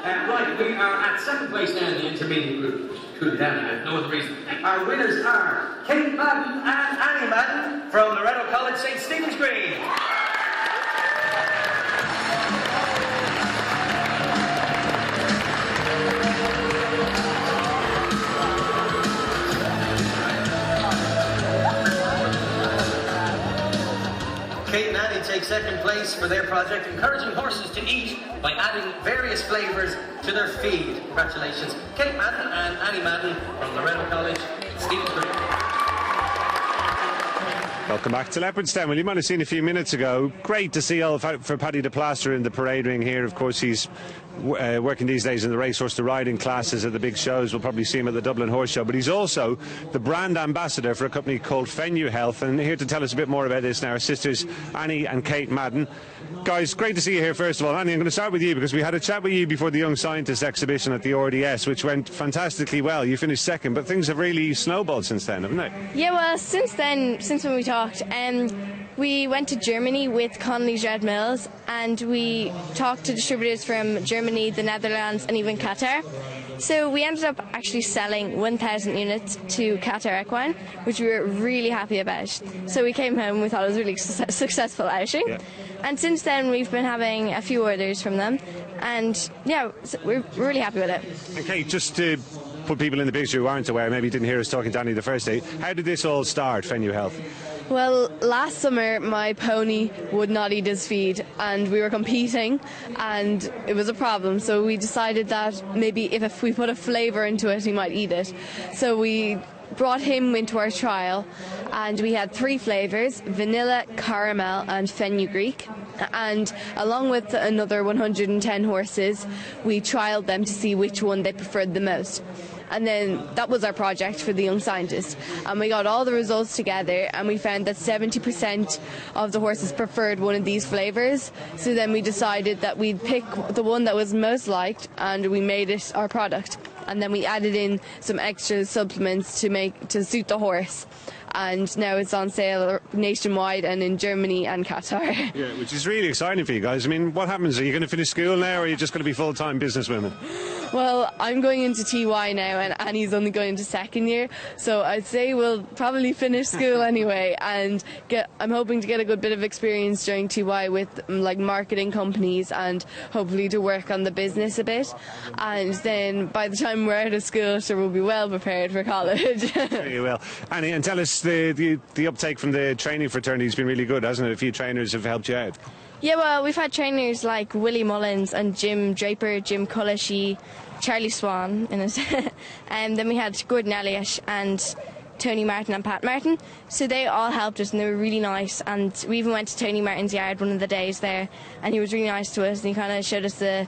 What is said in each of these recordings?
Right, we are at second place now in the intermediate group. Cool down a bit, no other reason. Our winners are Kate Madden and Annie Madden from Loretto College, St. Stephen's Green. Kate and Annie take second place for their project, encouraging horses to eat by adding various flavours to their feed. Congratulations, Kate Madden and Annie Madden from Loretto College, Stephen's Green. Welcome back to Leopardstown. Well, you might have seen a few minutes ago. Great to see old for Paddy de Plaster in the parade ring here. Of course, he's working these days in the racehorse to riding classes at the big shows. We'll probably see him at the Dublin Horse Show. But he's also the brand ambassador for a company called FenuHealth. And here to tell us a bit more about this now, our sisters Annie and Kate Madden. Guys, great to see you here, first of all. Annie, I'm going to start with you because we had a chat with you before the Young Scientist exhibition at the RDS, which went fantastically well. You finished second, but things have really snowballed since then, haven't they? Yeah, well, since then, since when we talked, we went to Germany with Connolly's Red Mills, and we talked to distributors from Germany, the Netherlands, and even Qatar. So we ended up actually selling 1,000 units to Qatar Equine, which we were really happy about. So we came home and we thought it was a really successful outing. Yeah. And since then we've been having a few orders from them, and yeah, we're really happy with it. Okay, just to put people in the picture who aren't aware, maybe didn't hear us talking to Annie the first day, how did this all start, FenuHealth? Well, last summer my pony would not eat his feed and we were competing and it was a problem, so we decided that maybe if we put a flavour into it he might eat it. So we brought him into our trial and we had 3 flavours: vanilla, caramel and fenugreek, and along with another 110 horses we trialled them to see which one they preferred the most. And then that was our project for the Young Scientist, and we got all the results together and we found that 70% of the horses preferred one of these flavours. So then we decided that we'd pick the one that was most liked and we made it our product, and then we added in some extra supplements to suit the horse. And now it's on sale nationwide and in Germany and Qatar. Yeah, which is really exciting for you guys. I mean, what happens? Are you going to finish school now, or are you just going to be full-time businesswomen? Well, I'm going into TY now and Annie's only going into second year, so I'd say we'll probably finish school anyway, and I'm hoping to get a good bit of experience during TY with like marketing companies and hopefully to work on the business a bit, and then by the time we're out of school, sure, we'll be well prepared for college. You will. Annie, and tell us, the uptake from the training fraternity has been really good, hasn't it? A few trainers have helped you out. Yeah, well, we've had trainers like Willie Mullins and Jim Draper, Jim Cullishee, Charlie Swan in it. And then we had Gordon Elliott and Tony Martin and Pat Martin. So they all helped us and they were really nice. And we even went to Tony Martin's yard one of the days there, and he was really nice to us and he kind of showed us the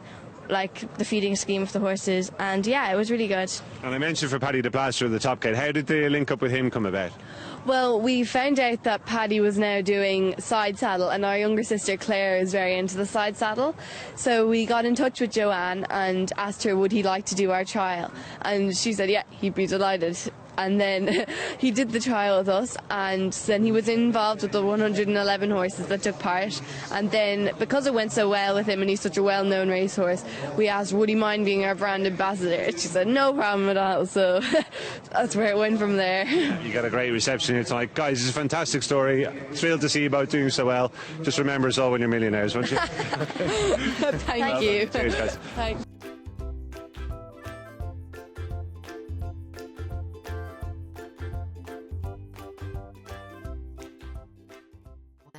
feeding scheme of the horses, and yeah, it was really good. And I mentioned for Paddy de Plaster, the top kid, how did the link up with him come about? Well, we found out that Paddy was now doing side saddle, and our younger sister Claire is very into the side saddle, so we got in touch with Joanne and asked her would he like to do our trial, and she said yeah, he'd be delighted. And then he did the trial with us, and then he was involved with the 111 horses that took part. And then because it went so well with him and he's such a well-known racehorse, we asked would he mind being our brand ambassador. She said no problem at all, so that's where it went from there. You got a great reception here tonight. Guys, it's a fantastic story. Thrilled to see you both doing so well. Just remember us all when you're millionaires, won't you? Thank you. Cheers, guys. Thanks.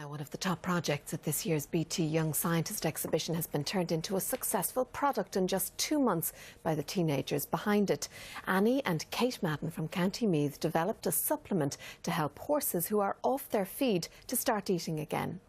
One of the top projects at this year's BT Young Scientist exhibition has been turned into a successful product in just 2 months by the teenagers behind it. Annie and Kate Madden from County Meath developed a supplement to help horses who are off their feed to start eating again.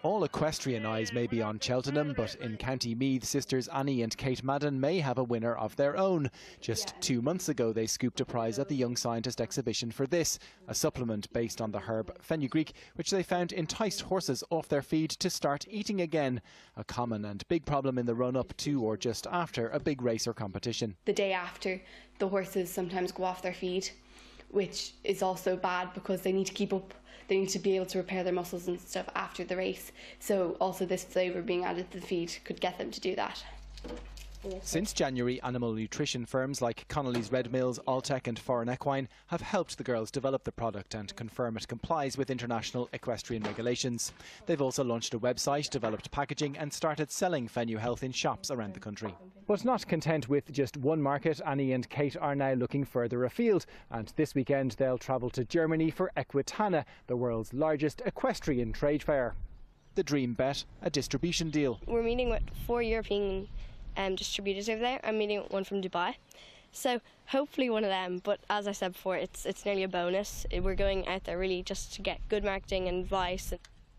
All equestrian eyes may be on Cheltenham, but in County Meath, sisters Annie and Kate Madden may have a winner of their own. Just 2 months ago, they scooped a prize at the Young Scientist exhibition for this, a supplement based on the herb fenugreek, which they found enticed horses off their feed to start eating again, a common and big problem in the run-up to or just after a big race or competition. The day after, the horses sometimes go off their feed, which is also bad because they need to keep up. They need to be able to repair their muscles and stuff after the race. So also this flavour being added to the feed could get them to do that. Since January, animal nutrition firms like Connolly's Red Mills, Alltech and Foreign Equine have helped the girls develop the product and confirm it complies with international equestrian regulations. They've also launched a website, developed packaging and started selling FenuHealth in shops around the country. But not content with just one market, Annie and Kate are now looking further afield, and this weekend they'll travel to Germany for Equitana, the world's largest equestrian trade fair. The dream bet, a distribution deal. We're meeting with 4 European distributors over there. I'm meeting with one from Dubai, so hopefully one of them, but as I said before, it's nearly a bonus. We're going out there really just to get good marketing and advice.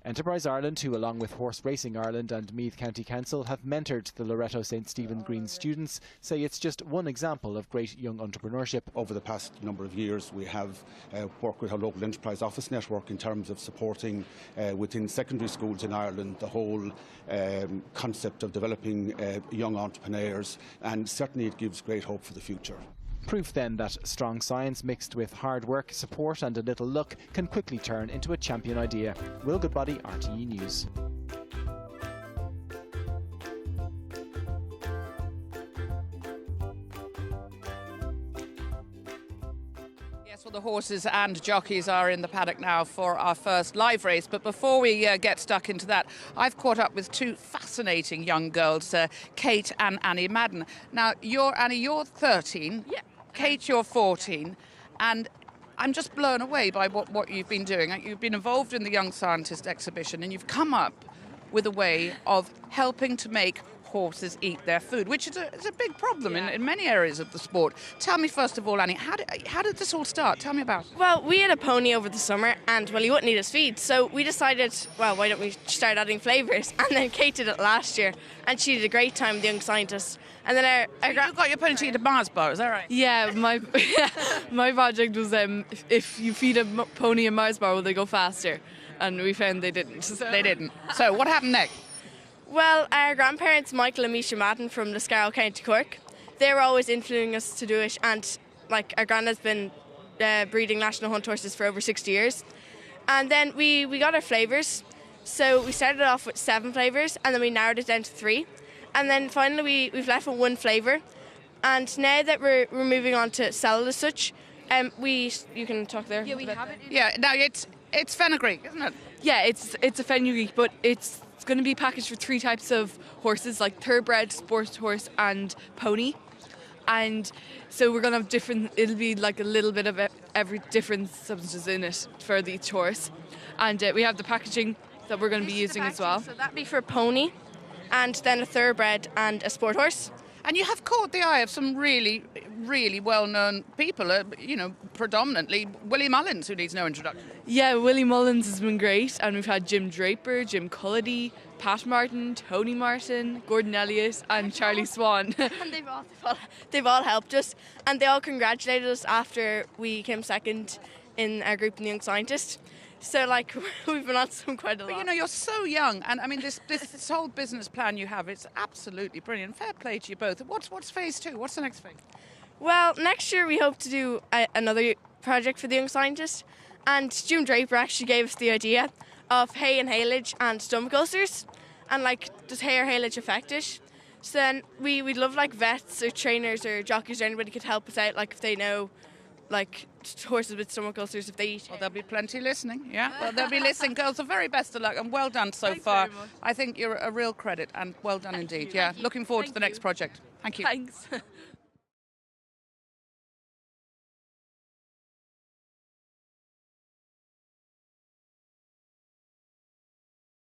Enterprise Ireland, who along with Horse Racing Ireland and Meath County Council have mentored the Loreto St Stephen Green students, say it's just one example of great young entrepreneurship. Over the past number of years we have worked with our local enterprise office network in terms of supporting within secondary schools in Ireland the whole concept of developing young entrepreneurs, and certainly it gives great hope for the future. Proof then that strong science mixed with hard work, support and a little luck can quickly turn into a champion idea. Will Goodbody, RTE News. Yes, well, the horses and jockeys are in the paddock now for our first live race. But before we get stuck into that, I've caught up with two fascinating young girls, Kate and Annie Madden. Now, Annie, you're 13. Yeah. Kate, you're 14. And I'm just blown away by what you've been doing. You've been involved in the Young Scientist exhibition and you've come up with a way of helping to make horses eat their food, which is a big problem in many areas of the sport. Tell me first of all, Annie, how did this all start? Tell me about it. Well, we had a pony over the summer and, well, he wouldn't eat his feed, so we decided, well, why don't we start adding flavours? And then Kate did it last year and she did a great time with the Young Scientist. And then you got your pony to eat a Mars bar, is that right? Yeah, my project was if you feed a pony a Mars bar, will they go faster? And we found they didn't. They didn't. So what happened next? Well, our grandparents, Michael and Misha Madden from Liscarroll, County Cork, they were always influencing us to do it, and like our granddad's been breeding national hunt horses for over 60 years. And then we got our flavours, so we started off with 7 flavours and then we narrowed it down to 3. And then finally we've left with 1 flavour. And now that we're moving on to sell it as such, you can talk there. Yeah, we have it. Yeah, now it's fenugreek, isn't it? Yeah, it's a fenugreek, but it's going to be packaged for 3 types of horses, like thoroughbred, sport horse and pony. And so we're going to have different, it'll be like a little bit of every different substances in it for each horse. And we have the packaging that we're going to be using as well. So that'd be for a pony, and then a thoroughbred and a sport horse. And you have caught the eye of some really, really well-known people, predominantly Willie Mullins, who needs no introduction. Yeah, Willie Mullins has been great, and we've had Jim Draper, Jim Cullity, Pat Martin, Tony Martin, Gordon Elliott and Charlie Swan. And they've all helped us, and they all congratulated us after we came second in our group in the Young Scientist. So, like, we've been on quite a lot. But, you're so young, and I mean, this whole business plan you have, it's absolutely brilliant. Fair play to you both. What's phase 2? What's the next phase? Well, next year we hope to do another project for the Young Scientist, and Jim Draper actually gave us the idea of hay and haylage and stomach ulcers, and, like, does hay or haylage affect it? So then we'd love, like, vets or trainers or jockeys or anybody could help us out, like, if they know, like, horses with stomach ulcers if they eat. Well, there'll be plenty listening, yeah? Well, they'll be listening. Girls, the very best of luck and well done so far. Very much. I think you're a real credit and well done indeed. Yeah, looking forward to the next project. Thank you. Thanks.